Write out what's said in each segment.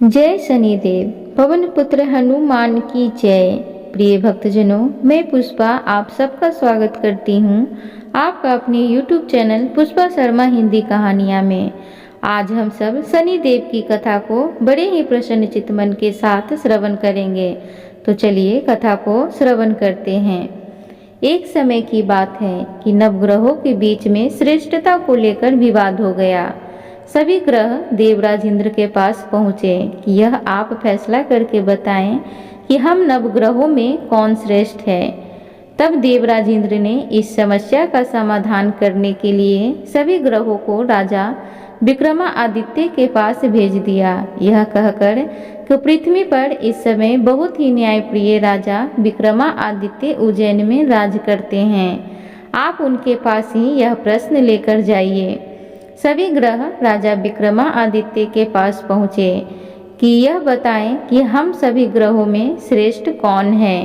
जय शनिदेव। पवन पुत्र हनुमान की जय। प्रिय भक्तजनों, मैं पुष्पा आप सबका स्वागत करती हूँ आपका अपने YouTube चैनल पुष्पा शर्मा हिंदी कहानियाँ में। आज हम सब शनिदेव की कथा को बड़े ही प्रसन्न चित्त मन के साथ श्रवण करेंगे। तो चलिए कथा को श्रवण करते हैं। एक समय की बात है कि नवग्रहों के बीच में श्रेष्ठता को लेकर विवाद हो गया। सभी ग्रह देवराज इंद्र के पास पहुँचे कि यह आप फैसला करके बताएं कि हम नवग्रहों में कौन श्रेष्ठ है। तब देवराज इंद्र ने इस समस्या का समाधान करने के लिए सभी ग्रहों को राजा विक्रमादित्य के पास भेज दिया। यह कहकर कि पृथ्वी पर इस समय बहुत ही न्यायप्रिय राजा विक्रमादित्य उज्जैन में राज करते हैं। आप उनके पास ही यह प्रश्न लेकर जाइए। सभी ग्रह राजा विक्रमादित्य के पास पहुँचे कि यह बताएं कि हम सभी ग्रहों में श्रेष्ठ कौन है।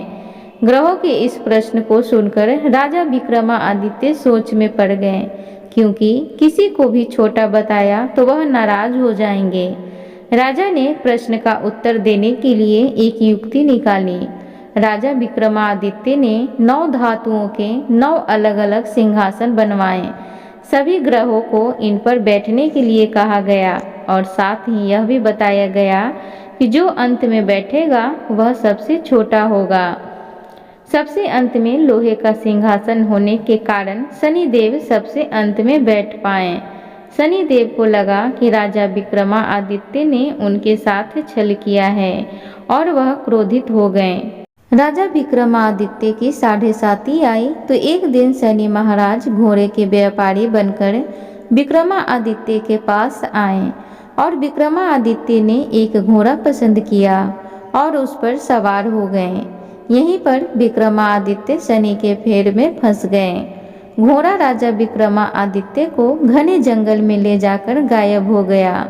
ग्रहों के इस प्रश्न को सुनकर राजा विक्रमादित्य सोच में पड़ गए, क्योंकि किसी को भी छोटा बताया तो वह नाराज हो जाएंगे। राजा ने प्रश्न का उत्तर देने के लिए एक युक्ति निकाली। राजा विक्रमादित्य ने 9 धातुओं के 9 अलग अलग सिंहासन बनवाए। सभी ग्रहों को इन पर बैठने के लिए कहा गया और साथ ही यह भी बताया गया कि जो अंत में बैठेगा वह सबसे छोटा होगा। सबसे अंत में लोहे का सिंहासन होने के कारण शनिदेव सबसे अंत में बैठ पाए। शनिदेव को लगा कि राजा विक्रमादित्य ने उनके साथ छल किया है और वह क्रोधित हो गए। राजा विक्रमादित्य की 7:30 आई तो एक दिन शनि महाराज घोड़े के व्यापारी बनकर विक्रमादित्य के पास आए और विक्रमादित्य ने एक घोड़ा पसंद किया और उस पर सवार हो गए। यहीं पर विक्रमादित्य शनि के फेर में फंस गए। घोड़ा राजा विक्रमादित्य को घने जंगल में ले जाकर गायब हो गया।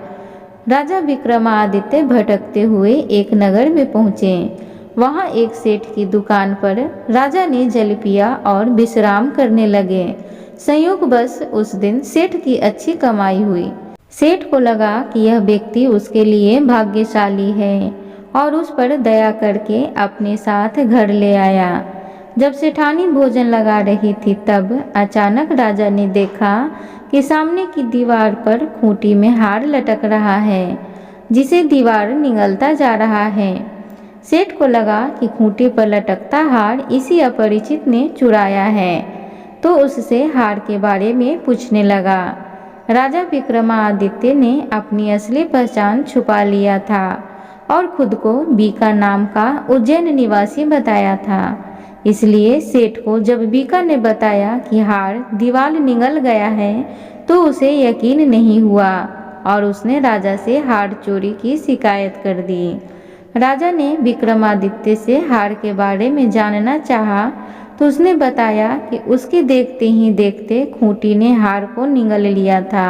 राजा विक्रमादित्य भटकते हुए एक नगर में पहुँचे। वहाँ एक सेठ की दुकान पर राजा ने जल पिया और विश्राम करने लगे। संयोगवश उस दिन सेठ की अच्छी कमाई हुई। सेठ को लगा कि यह व्यक्ति उसके लिए भाग्यशाली है और उस पर दया करके अपने साथ घर ले आया। जब सेठानी भोजन लगा रही थी तब अचानक राजा ने देखा कि सामने की दीवार पर खूंटी में हार लटक रहा है, जिसे दीवार निगलता जा रहा है। सेठ को लगा कि खूंटी पर लटकता हार इसी अपरिचित ने चुराया है, तो उससे हार के बारे में पूछने लगा। राजा विक्रमादित्य ने अपनी असली पहचान छुपा लिया था और खुद को बीका नाम का उज्जैन निवासी बताया था। इसलिए सेठ को जब बीका ने बताया कि हार दीवार निगल गया है तो उसे यकीन नहीं हुआ और उसने राजा से हार चोरी की शिकायत कर दी। राजा ने विक्रमादित्य से हार के बारे में जानना चाहा तो उसने बताया कि उसके देखते ही देखते खूंटी ने हार को निगल लिया था।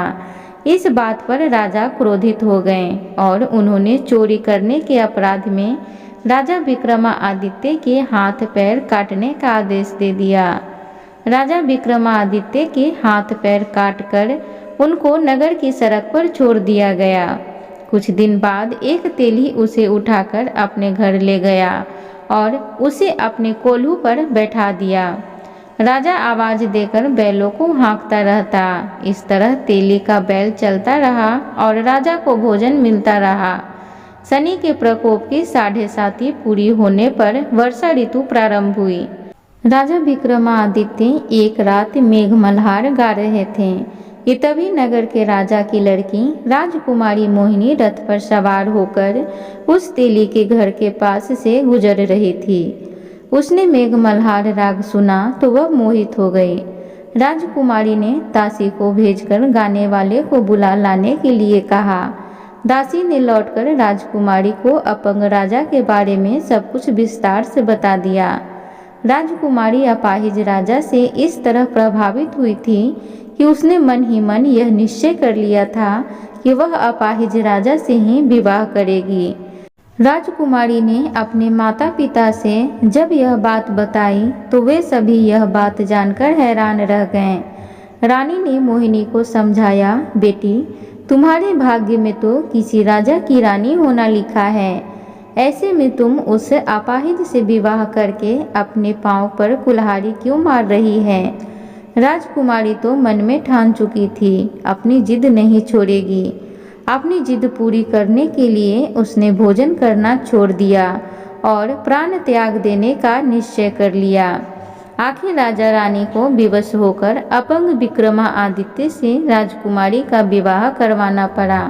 इस बात पर राजा क्रोधित हो गए और उन्होंने चोरी करने के अपराध में राजा विक्रमादित्य के हाथ पैर काटने का आदेश दे दिया। राजा विक्रमादित्य के हाथ पैर काटकर उनको नगर की सड़क पर छोड़ दिया गया। कुछ दिन बाद एक तेली उसे उठाकर अपने घर ले गया और उसे अपने कोल्हू पर बैठा दिया। राजा आवाज देकर बैलों को हाँकता रहता। इस तरह तेली का बैल चलता रहा और राजा को भोजन मिलता रहा। शनि के प्रकोप की 7:30 पूरी होने पर वर्षा ऋतु प्रारंभ हुई। राजा विक्रमादित्य एक रात मेघमल्हार गा रहे थे कि तभी नगर के राजा की लड़की राजकुमारी मोहिनी रथ पर सवार होकर उस तेली के घर के पास से गुजर रही थी। उसने मेघमल्हार राग सुना तो वह मोहित हो गई। राजकुमारी ने दासी को भेजकर गाने वाले को बुला लाने के लिए कहा। दासी ने लौटकर राजकुमारी को अपंग राजा के बारे में सब कुछ विस्तार से बता दिया। राजकुमारी अपाहिज राजा से इस तरह प्रभावित हुई थी कि उसने मन ही मन यह निश्चय कर लिया था कि वह अपाहिज राजा से ही विवाह करेगी। राजकुमारी ने अपने माता पिता से जब यह बात बताई तो वे सभी यह बात जानकर हैरान रह गए। रानी ने मोहिनी को समझाया, बेटी तुम्हारे भाग्य में तो किसी राजा की रानी होना लिखा है। ऐसे में तुम उस अपाहिज से विवाह करके अपने पांव पर कुल्हाड़ी क्यों मार रही है? राजकुमारी तो मन में ठान चुकी थी, अपनी जिद नहीं छोड़ेगी। अपनी जिद पूरी करने के लिए उसने भोजन करना छोड़ दिया और प्राण त्याग देने का निश्चय कर लिया। आखिर राजा रानी को विवश होकर अपंग विक्रमादित्य से राजकुमारी का विवाह करवाना पड़ा।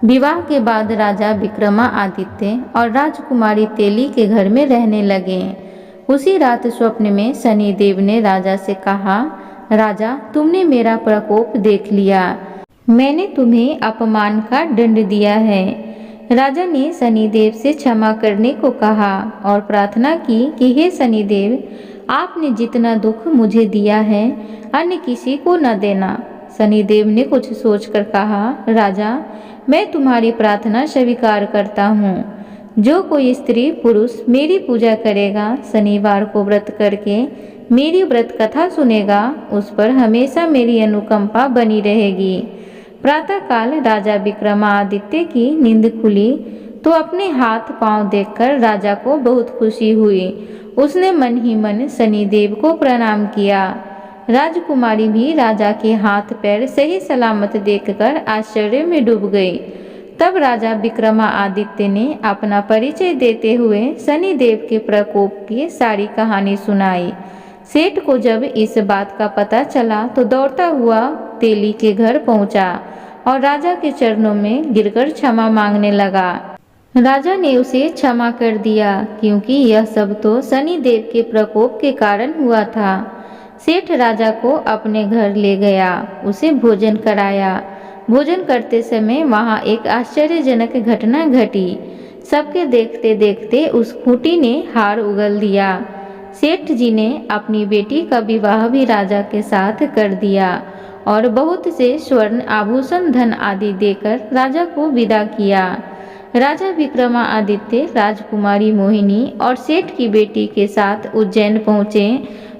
विवाह के बाद राजा विक्रमादित्य और राजकुमारी तेली के घर में रहने लगे। उसी रात स्वप्न में शनिदेव ने राजा से कहा, राजा, तुमने मेरा प्रकोप देख लिया। मैंने तुम्हें अपमान का दंड दिया है। राजा ने शनिदेव से क्षमा करने को कहा और प्रार्थना की कि हे शनिदेव, आपने जितना दुख मुझे दिया है अन्य किसी को न देना। शनिदेव ने कुछ सोचकर कहा, राजा, मैं तुम्हारी प्रार्थना स्वीकार करता हूँ। जो कोई स्त्री पुरुष मेरी पूजा करेगा, शनिवार को व्रत करके मेरी व्रत कथा सुनेगा, उस पर हमेशा मेरी अनुकंपा बनी रहेगी। प्रातःकाल राजा विक्रमादित्य की नींद खुली तो अपने हाथ पांव देखकर राजा को बहुत खुशी हुई। उसने मन ही मन शनिदेव को प्रणाम किया। राजकुमारी भी राजा के हाथ पैर सही सलामत देखकर आश्चर्य में डूब गई। तब राजा विक्रमादित्य ने अपना परिचय देते हुए शनिदेव के प्रकोप की सारी कहानी सुनाई। सेठ को जब इस बात का पता चला तो दौड़ता हुआ तेली के घर पहुंचा और राजा के चरणों में गिरकर क्षमा मांगने लगा। राजा ने उसे क्षमा कर दिया क्योंकि यह सब तो शनिदेव के प्रकोप के कारण हुआ था। सेठ राजा को अपने घर ले गया, उसे भोजन कराया। भोजन करते समय वहां एक आश्चर्यजनक घटना घटी। सबके देखते देखते उस खूंटी ने हार उगल दिया। सेठ जी ने अपनी बेटी का विवाह भी राजा के साथ कर दिया और बहुत से स्वर्ण आभूषण धन आदि देकर राजा को विदा किया। राजा विक्रमादित्य राजकुमारी मोहिनी और सेठ की बेटी के साथ उज्जैन पहुँचे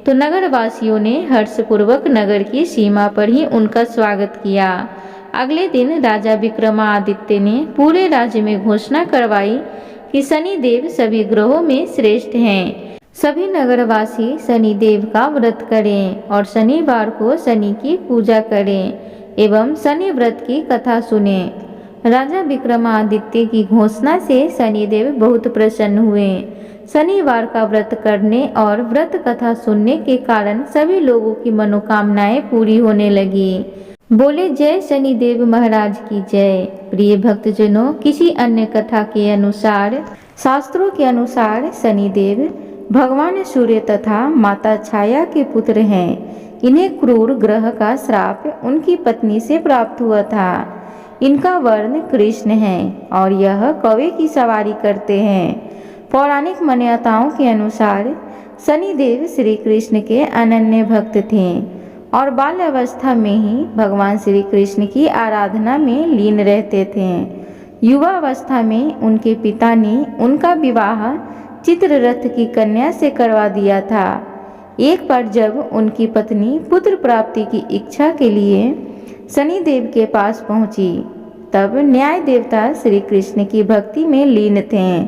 तो नगरवासियों ने हर्षपूर्वक नगर की सीमा पर ही उनका स्वागत किया। अगले दिन राजा विक्रमादित्य ने पूरे राज्य में घोषणा करवाई कि शनिदेव सभी ग्रहों में श्रेष्ठ हैं। सभी नगरवासी शनिदेव का व्रत करें और शनिवार को शनि की पूजा करें एवं शनि व्रत की कथा सुनें। राजा विक्रमादित्य की घोषणा से शनिदेव बहुत प्रसन्न हुए। शनिवार का व्रत करने और व्रत कथा सुनने के कारण सभी लोगों की मनोकामनाएं पूरी होने लगी। बोले जय शनिदेव महाराज की जय। प्रिय भक्तजनों, किसी अन्य कथा के अनुसार, शास्त्रों के अनुसार शनिदेव भगवान सूर्य तथा माता छाया के पुत्र हैं। इन्हें क्रूर ग्रह का श्राप उनकी पत्नी से प्राप्त हुआ था। इनका वर्ण कृष्ण है और यह कौवे की सवारी करते हैं। पौराणिक मान्यताओं के अनुसार शनिदेव श्री कृष्ण के अनन्य भक्त थे और बाल्यावस्था में ही भगवान श्री कृष्ण की आराधना में लीन रहते थे। युवावस्था में उनके पिता ने उनका विवाह चित्ररथ की कन्या से करवा दिया था। एक बार जब उनकी पत्नी पुत्र प्राप्ति की इच्छा के लिए शनिदेव के पास पहुंची, तब न्याय देवता श्री कृष्ण की भक्ति में लीन थे।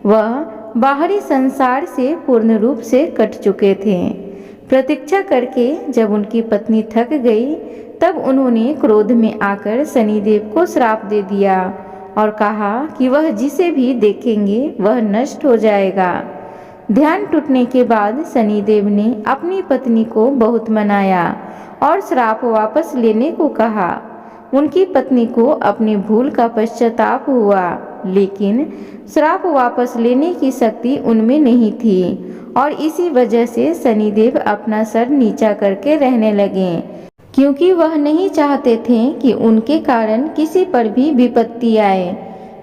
वह बाहरी संसार से पूर्ण रूप से कट चुके थे। प्रतीक्षा करके जब उनकी पत्नी थक गई, तब उन्होंने क्रोध में आकर शनिदेव को श्राप दे दिया और कहा कि वह जिसे भी देखेंगे वह नष्ट हो जाएगा। ध्यान टूटने के बाद शनिदेव ने अपनी पत्नी को बहुत मनाया और श्राप वापस लेने को कहा। उनकी पत्नी को अपनी भूल का पश्चाताप हुआ, लेकिन श्राप वापस लेने की शक्ति उनमें नहीं थी और इसी वजह से शनिदेव अपना सर नीचा करके रहने लगे, क्योंकि वह नहीं चाहते थे कि उनके कारण किसी पर भी विपत्ति आए।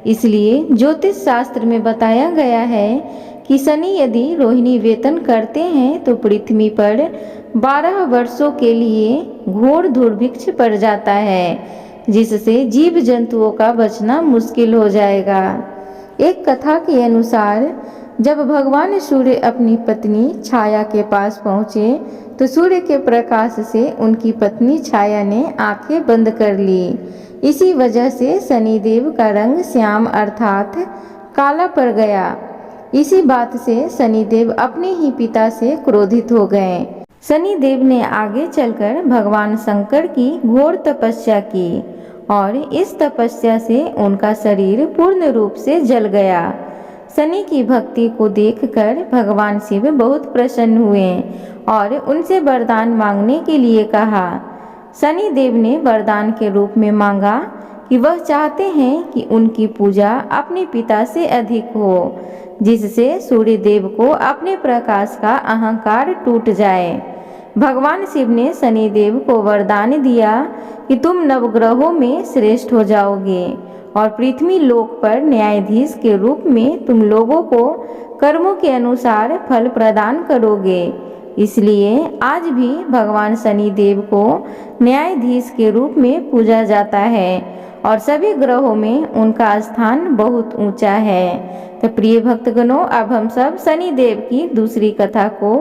इसलिए ज्योतिष शास्त्र में बताया गया है कि शनि यदि रोहिणी वेतन करते हैं तो पृथ्वी पर 12 वर्षों के लिए घोर दुर्भिक्ष पड़ जाता है, जिससे जीव जंतुओं का बचना मुश्किल हो जाएगा। एक कथा के अनुसार जब भगवान सूर्य अपनी पत्नी छाया के पास पहुँचे तो सूर्य के प्रकाश से उनकी पत्नी छाया ने आंखें बंद कर ली। इसी वजह से शनिदेव का रंग श्याम अर्थात काला पड़ गया। इसी बात से शनिदेव अपने ही पिता से क्रोधित हो गए। शनिदेव ने आगे चलकर भगवान शंकर की घोर तपस्या की और इस तपस्या से उनका शरीर पूर्ण रूप से जल गया। शनि की भक्ति को देखकर भगवान शिव बहुत प्रसन्न हुए और उनसे वरदान मांगने के लिए कहा। शनिदेव ने वरदान के रूप में मांगा कि वह चाहते हैं कि उनकी पूजा अपने पिता से अधिक हो, जिससे सूर्य देव को अपने प्रकाश का अहंकार टूट जाए। भगवान शिव ने शनिदेव को वरदान दिया कि तुम नवग्रहों में श्रेष्ठ हो जाओगे और पृथ्वी लोक पर न्यायाधीश के रूप में तुम लोगों को कर्मों के अनुसार फल प्रदान करोगे। इसलिए आज भी भगवान शनिदेव को न्यायाधीश के रूप में पूजा जाता है और सभी ग्रहों में उनका स्थान बहुत ऊंचा है। तो प्रिय भक्तगणों, अब हम सब शनिदेव की दूसरी कथा को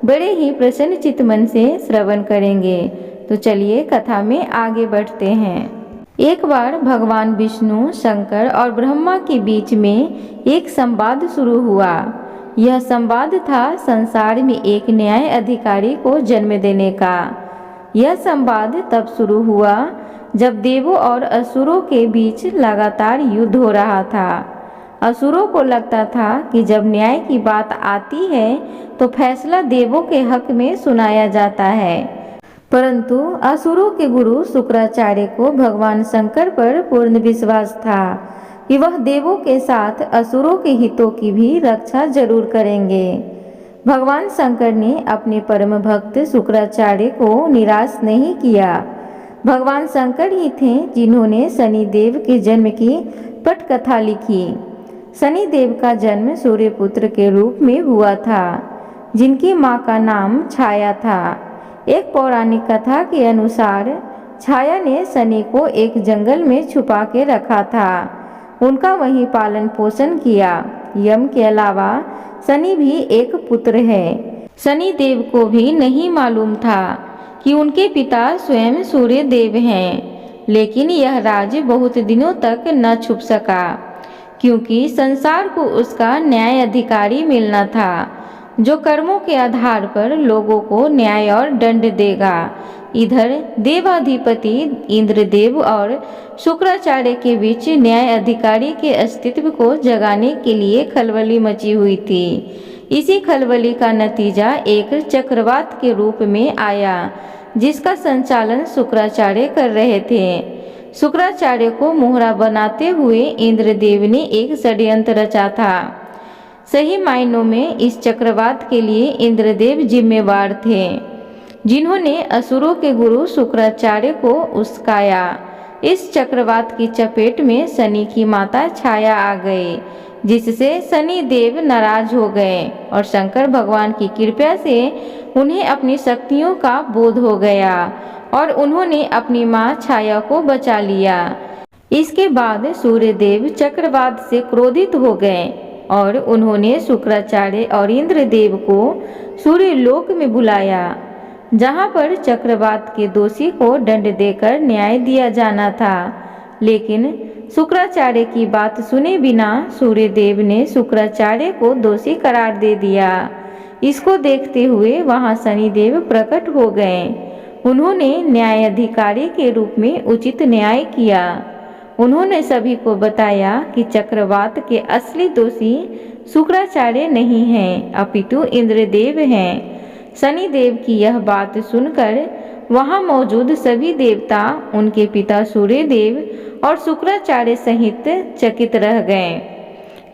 बड़े ही प्रसन्न चित्त मन से श्रवण करेंगे। तो चलिए कथा में आगे बढ़ते हैं। एक बार भगवान विष्णु, शंकर और ब्रह्मा के बीच में एक संवाद शुरू हुआ। यह संवाद था संसार में एक न्याय अधिकारी को जन्म देने का। यह संवाद तब शुरू हुआ जब देवों और असुरों के बीच लगातार युद्ध हो रहा था। असुरों को लगता था कि जब न्याय की बात आती है तो फैसला देवों के हक में सुनाया जाता है, परंतु असुरों के गुरु शुक्राचार्य को भगवान शंकर पर पूर्ण विश्वास था कि वह देवों के साथ असुरों के हितों की भी रक्षा जरूर करेंगे। भगवान शंकर ने अपने परम भक्त शुक्राचार्य को निराश नहीं किया। भगवान शंकर ही थे जिन्होंने शनिदेव के जन्म की पटकथा लिखी। शनिदेव का जन्म सूर्यपुत्र के रूप में हुआ था, जिनकी मां का नाम छाया था। एक पौराणिक कथा के अनुसार छाया ने शनि को एक जंगल में छुपा के रखा था। उनका वहीं पालन पोषण किया। यम के अलावा शनि भी एक पुत्र है। शनिदेव को भी नहीं मालूम था कि उनके पिता स्वयं सूर्य देव हैं, लेकिन यह राज बहुत दिनों तक न छुप सका, क्योंकि संसार को उसका न्याय अधिकारी मिलना था, जो कर्मों के आधार पर लोगों को न्याय और दंड देगा। इधर देवाधिपति इंद्रदेव और शुक्राचार्य के बीच न्याय अधिकारी के अस्तित्व को जगाने के लिए खलबली मची हुई थी। इसी खलबली का नतीजा एक चक्रवात के रूप में आया, जिसका संचालन शुक्राचार्य कर रहे थे। शुक्राचार्य को मोहरा बनाते हुए इंद्रदेव ने एक षड्यंत्र रचा था। सही मायनों में इस चक्रवात के लिए इंद्रदेव जिम्मेवार थे, जिन्होंने असुरों के गुरु शुक्राचार्य को उस्काया। इस चक्रवात की चपेट में शनि की माता छाया आ गई, जिससे शनि देव नाराज हो गए और शंकर भगवान की कृपा से उन्हें अपनी शक्तियों का बोध हो गया और उन्होंने अपनी मां छाया को बचा लिया। इसके बाद सूर्यदेव चक्रवात से क्रोधित हो गए और उन्होंने शुक्राचार्य और इंद्रदेव को सूर्य लोक में बुलाया, जहां पर चक्रवात के दोषी को दंड देकर न्याय दिया जाना था। लेकिन शुक्राचार्य की बात सुने बिना सूर्यदेव ने शुक्राचार्य को दोषी करार दे दिया। इसको देखते हुए वहां शनिदेव प्रकट हो गए। उन्होंने न्यायाधिकारी के रूप में उचित न्याय किया। उन्होंने सभी को बताया कि चक्रवात के असली दोषी शुक्राचार्य नहीं हैं, अपितु इंद्रदेव हैं। शनिदेव की यह बात सुनकर वहां मौजूद सभी देवता, उनके पिता सूर्यदेव और शुक्राचार्य सहित चकित रह गए।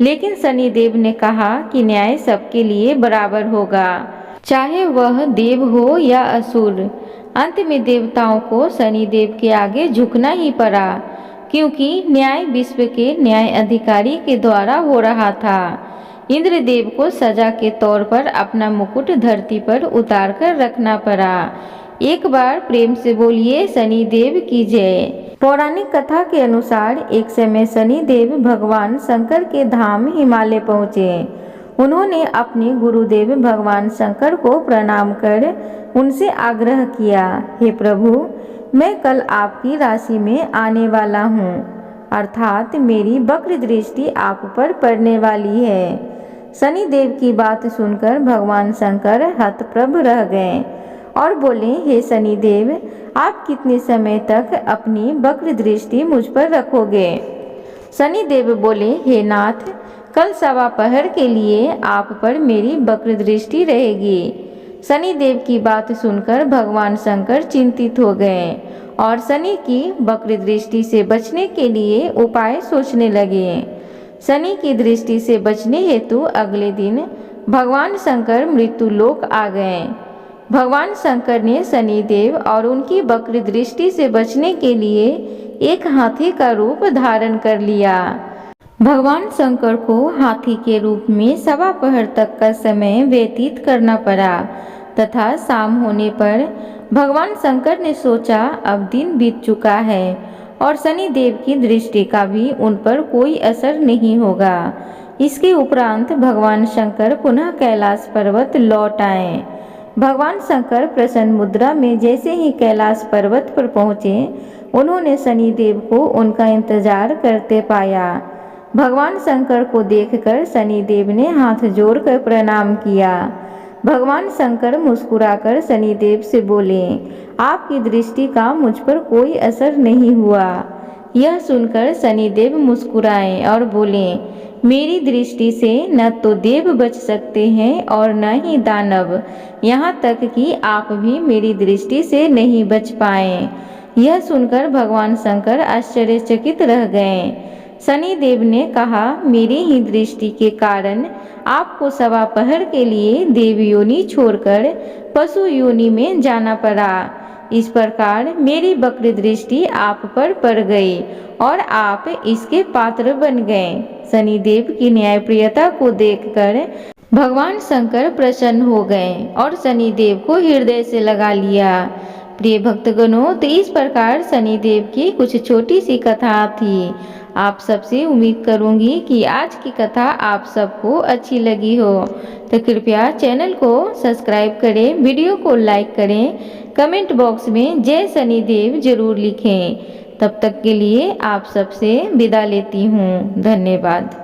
लेकिन शनिदेव ने कहा कि न्याय सबके लिए बराबर होगा, चाहे वह देव हो या असुर। अंत में देवताओं को शनिदेव के आगे झुकना ही पड़ा, क्योंकि न्याय विश्व के न्याय अधिकारी के द्वारा हो रहा था। इंद्रदेव को सजा के तौर पर अपना मुकुट धरती पर उतार कर रखना पड़ा। एक बार प्रेम से बोलिए शनिदेव की जय। पौराणिक कथा के अनुसार एक समय शनिदेव भगवान शंकर के धाम हिमालय पहुँचे। उन्होंने अपने गुरुदेव भगवान शंकर को प्रणाम कर उनसे आग्रह किया, हे प्रभु, मैं कल आपकी राशि में आने वाला हूँ, अर्थात मेरी वक्र दृष्टि आप पर पड़ने वाली है। शनिदेव की बात सुनकर भगवान शंकर हतप्रभ रह गए और बोले, हे शनिदेव, आप कितने समय तक अपनी वक्र दृष्टि मुझ पर रखोगे? शनिदेव बोले, हे नाथ, कल सवा पहर के लिए आप पर मेरी वक्र दृष्टि रहेगी। शनिदेव की बात सुनकर भगवान शंकर चिंतित हो गए और शनि की वक्र दृष्टि से बचने के लिए उपाय सोचने लगे। शनि की दृष्टि से बचने हेतु अगले दिन भगवान शंकर मृत्यु लोक आ गए। भगवान शंकर ने शनिदेव और उनकी वक्र दृष्टि से बचने के लिए एक हाथी का रूप धारण कर लिया। भगवान शंकर को हाथी के रूप में सवा पहर तक का समय व्यतीत करना पड़ा तथा शाम होने पर भगवान शंकर ने सोचा, अब दिन बीत चुका है और शनिदेव की दृष्टि का भी उन पर कोई असर नहीं होगा। इसके उपरांत भगवान शंकर पुनः कैलाश पर्वत लौट आए। भगवान शंकर प्रसन्न मुद्रा में जैसे ही कैलाश पर्वत पर पहुँचे, उन्होंने शनिदेव को उनका इंतजार करते पाया। भगवान शंकर को देखकर शनिदेव ने हाथ जोड़कर प्रणाम किया। भगवान शंकर मुस्कुराकर शनिदेव से बोले, आपकी दृष्टि का मुझ पर कोई असर नहीं हुआ। यह सुनकर शनिदेव मुस्कुराए और बोले, मेरी दृष्टि से न तो देव बच सकते हैं और न ही दानव, यहाँ तक कि आप भी मेरी दृष्टि से नहीं बच पाए। यह सुनकर भगवान शंकर आश्चर्यचकित रह गए। शनिदेव ने कहा, मेरी ही दृष्टि के कारण आपको सवा पहर के लिए देव योनि छोड़कर पशु योनि में जाना पड़ा। इस प्रकार मेरी वक्र दृष्टि आप पर पड़ गई और आप इसके पात्र बन गए। शनिदेव की न्यायप्रियता को देखकर भगवान शंकर प्रसन्न हो गए और शनिदेव को हृदय से लगा लिया। प्रिय भक्तगणों, तो इस प्रकार शनिदेव की कुछ छोटी सी कथा थी। आप सबसे उम्मीद करूंगी कि आज की कथा आप सबको अच्छी लगी हो, तो कृपया चैनल को सब्सक्राइब करें, वीडियो को लाइक करें, कमेंट बॉक्स में जय शनिदेव जरूर लिखें। तब तक के लिए आप सबसे विदा लेती हूँ। धन्यवाद।